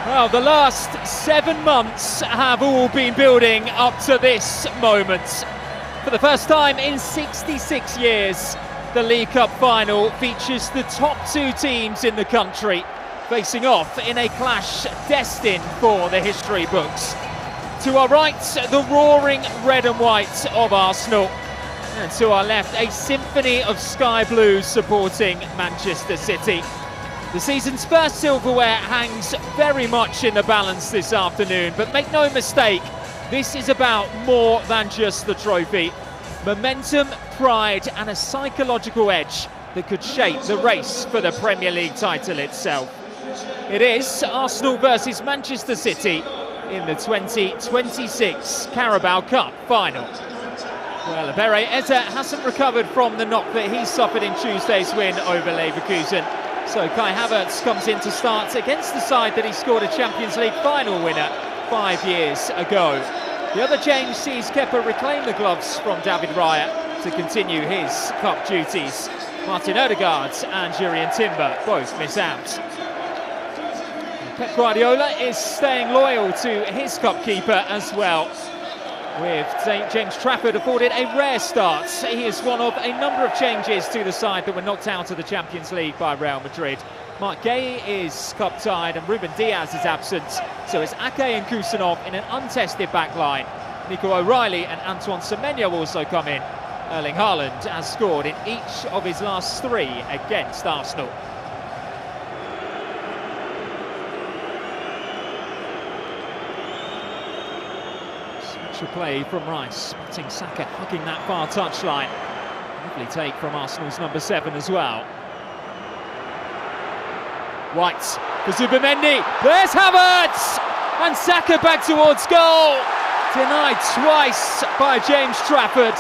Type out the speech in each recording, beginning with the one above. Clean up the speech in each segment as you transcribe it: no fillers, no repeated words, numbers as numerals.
Well, the last 7 months have all been building up to this moment. For the first time in 66 years, the League Cup final features the top 2 teams in the country facing off in a clash destined for the history books. To our right, the roaring red and white of Arsenal. And to our left, a symphony of sky blues supporting Manchester City. The season's first silverware hangs very much in the balance this afternoon, but make no mistake, this is about more than just the trophy. Momentum, pride and a psychological edge that could shape the race for the Premier League title itself. It is Arsenal versus Manchester City in the 2026 Carabao Cup final. Well, Ebere Eze hasn't recovered from the knock that he suffered in Tuesday's win over Leverkusen. So Kai Havertz comes in to start against the side that he scored a Champions League final winner 5 years ago. The other change sees Kepa reclaim the gloves from David Raya to continue his cup duties. Martin Odegaard and Jurrien Timber both miss out. Pep Guardiola is staying loyal to his cup keeper as well, with James Trafford afforded a rare start. He is one of a number of changes to the side that were knocked out of the Champions League by Real Madrid. Marc Guéhi is cup-tied and Ruben Diaz is absent, so it's Ake and Kusanov in an untested back line. Nico O'Reilly and Antoine Semenyo also come in. Erling Haaland has scored in each of his last 3 against Arsenal. Play from Rice, spotting Saka hugging that far touchline. Lovely take from Arsenal's number 7 as well. White for Zubimendi, there's Havertz! And Saka back towards goal. Denied twice by James Trafford.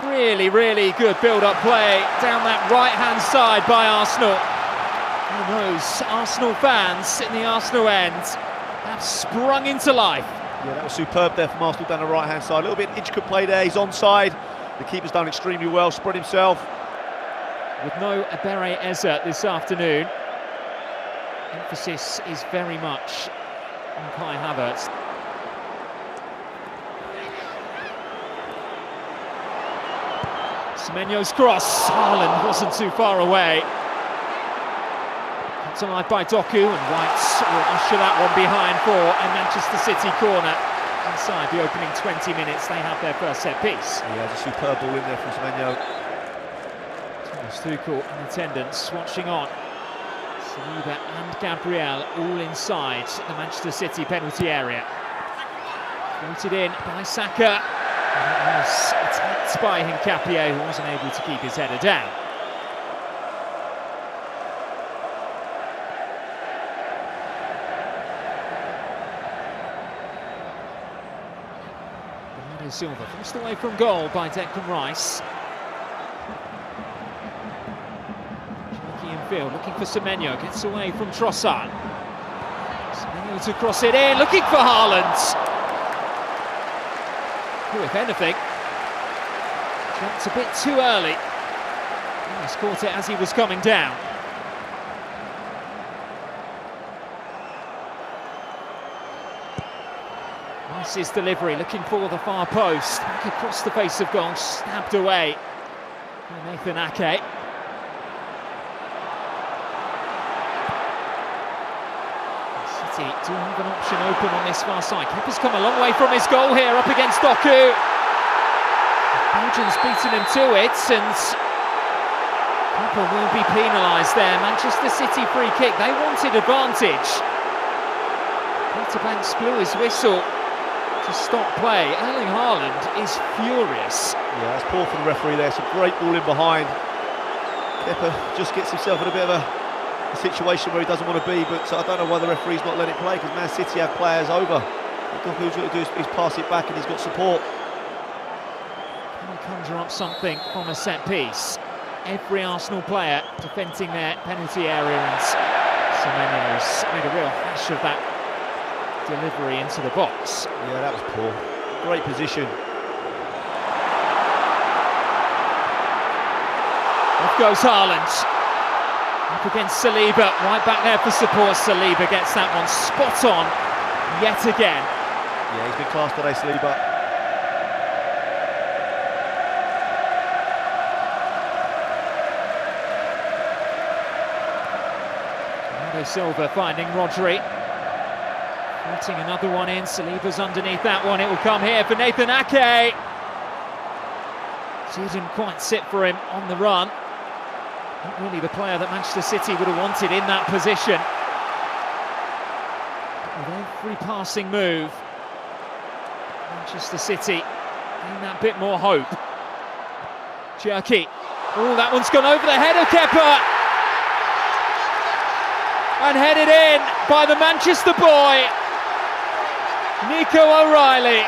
Really good build-up play down that right-hand side by Arsenal. And those Arsenal fans in the Arsenal end have sprung into life. Yeah, that was superb there from Arsenal down the right-hand side. A little bit intricate play there, he's onside. The keeper's done extremely well, spread himself. With no Ebere Eze this afternoon, emphasis is very much on Kai Havertz. Semenyo's cross, Haaland wasn't too far away. Alive by Doku, and White will usher that one behind for a Manchester City corner. Inside the opening 20 minutes, they have their first set piece. Yeah, it's a superb ball in there from Semenyo. Thomas Tuchel in attendance, watching on. Saliba and Gabriel all inside the Manchester City penalty area. Floated in by Saka. And it was attacked by Hincapié, who wasn't able to keep his header down. Silva forced away from goal by Declan Rice. Cheeky in field, looking for Semenyo, gets away from Trossard. Semenyo to cross it in, looking for Haaland. Who, if anything, jumped a bit too early. He's caught it as he was coming down. Rice's delivery, looking for the far post, back across the face of goal, stabbed away by Nathan Ake. City do have an option open on this far side. Kepa's come a long way from his goal here, up against Doku. Belgians beating him to it, and Kepa will be penalised there. Manchester City free kick, they wanted advantage. Peter Banks blew his whistle to stop play. Erling Haaland is furious. Yeah, that's poor from the referee there. It's a great ball in behind. Kepa just gets himself in a bit of a situation where he doesn't want to be, but I don't know why the referee's not letting it play, because Man City have players over. All he's got to do is pass it back, and he's got support. Can he conjure up something from a set piece? Every Arsenal player defending their penalty area, and Semenyo's made a real hash of that delivery into the box. Yeah, that was poor. Great position. Off goes Haaland. Up against Saliba, right back there for support. Saliba gets that one spot on yet again. Yeah, he's been class today, Saliba. Bernardo Silva finding Rodri. Putting another one in. Saliba's underneath that one. It will come here for Nathan Ake. Didn't quite sit for him on the run. Not really the player that Manchester City would have wanted in that position. With every passing move, Manchester City gain that bit more hope. Cherki. Oh, that one's gone over the head of Kepa. And headed in by the Manchester boy, Nico O'Reilly.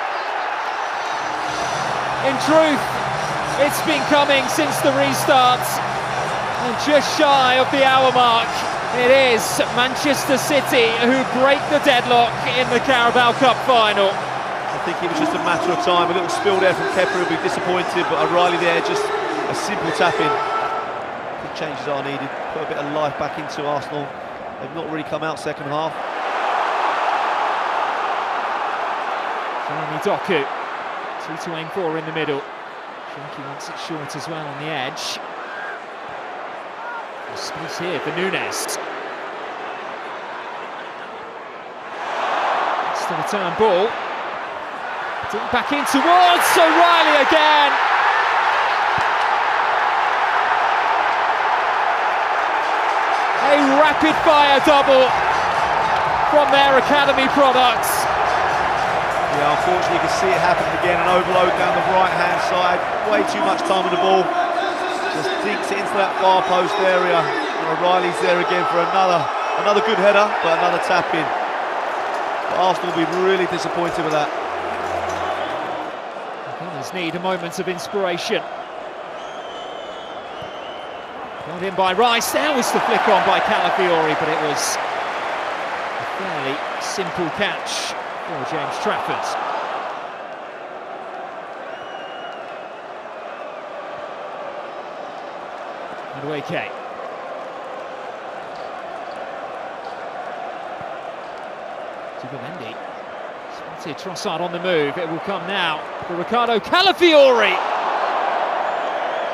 In truth, it's been coming since the restart, and just shy of the hour mark, it is Manchester City who break the deadlock in the Carabao Cup final. I think it was just a matter of time. A little spill there from Kepa, he'll be disappointed, but O'Reilly there, just a simple tap-in. Big changes are needed, put a bit of life back into Arsenal. They've not really come out second half. Jeremy Doku, 2 to aim for in the middle. Cherki wants it short as well on the edge. There's space here for Nunes. It's the return ball. Deep back in towards O'Reilly again. A rapid-fire double from their academy products. Yeah, unfortunately you can see it happen again, an overload down the right-hand side, way too much time on the ball. Just dinks it into that far post area. And O'Reilly's there again for another good header, but another tap-in. But Arsenal will be really disappointed with that. The Gunners need a moment of inspiration. Got in by Rice, there was the flick on by Calafiori, but it was a fairly simple catch for James Trafford. Madueke. Zubimendi. Spotted Trossard on the move, it will come now for Ricardo Calafiori.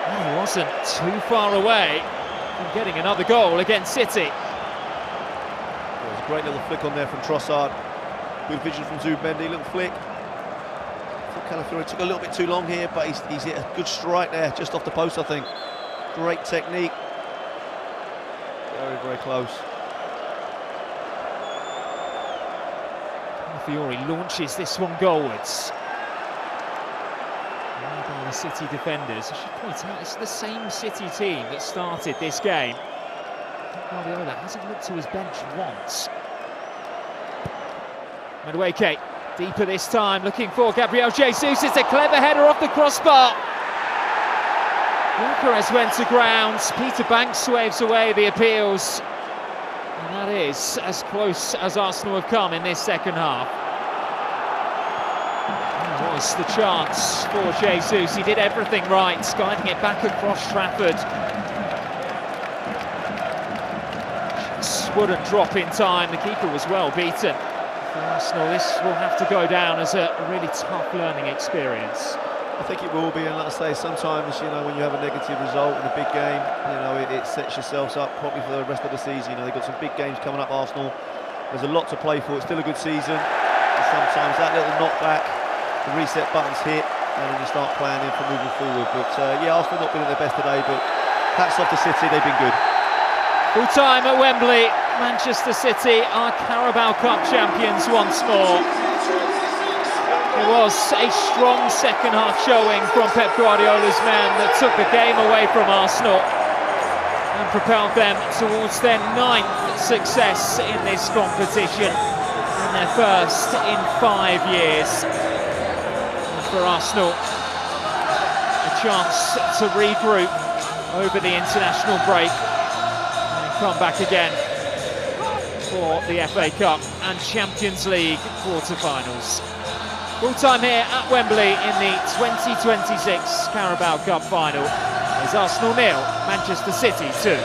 And he wasn't too far away from getting another goal against City. Well, there's a great little flick on there from Trossard. Good vision from Zubimendi, little flick. I thought Calafiori took a little bit too long here, but he's hit a good strike there, just off the post, I think. Great technique. Very, very close. Calafiori launches this one goalwards. By the City defenders. I should point out, it's the same City team that started this game. Guardiola hasn't looked to his bench once. Madueke, deeper this time, looking for Gabriel Jesus. It's a clever header off the crossbar. Gyökeres went to ground. Peter Banks waves away the appeals. And that is as close as Arsenal have come in this second half. That was the chance for Jesus. He did everything right, guiding it back across Trafford. Just wouldn't drop in time. The keeper was well beaten. For Arsenal, this will have to go down as a really tough learning experience. I think it will be, and like I say, sometimes, you know, when you have a negative result in a big game, you know, it sets yourselves up probably for the rest of the season. You know, they've got some big games coming up, Arsenal. There's a lot to play for. It's still a good season. And sometimes that little knockback, the reset button's hit, and then you start planning for moving forward. But yeah, Arsenal not been at their best today, but hats off to City, they've been good. Full time at Wembley, Manchester City are Carabao Cup champions once more. It was a strong second half showing from Pep Guardiola's men that took the game away from Arsenal and propelled them towards their 9th success in this competition and their first in 5 years. And for Arsenal, a chance to regroup over the international break and come back again for the FA Cup and Champions League quarter-finals. Full time here at Wembley in the 2026 Carabao Cup final. It's Arsenal 0, Manchester City 2.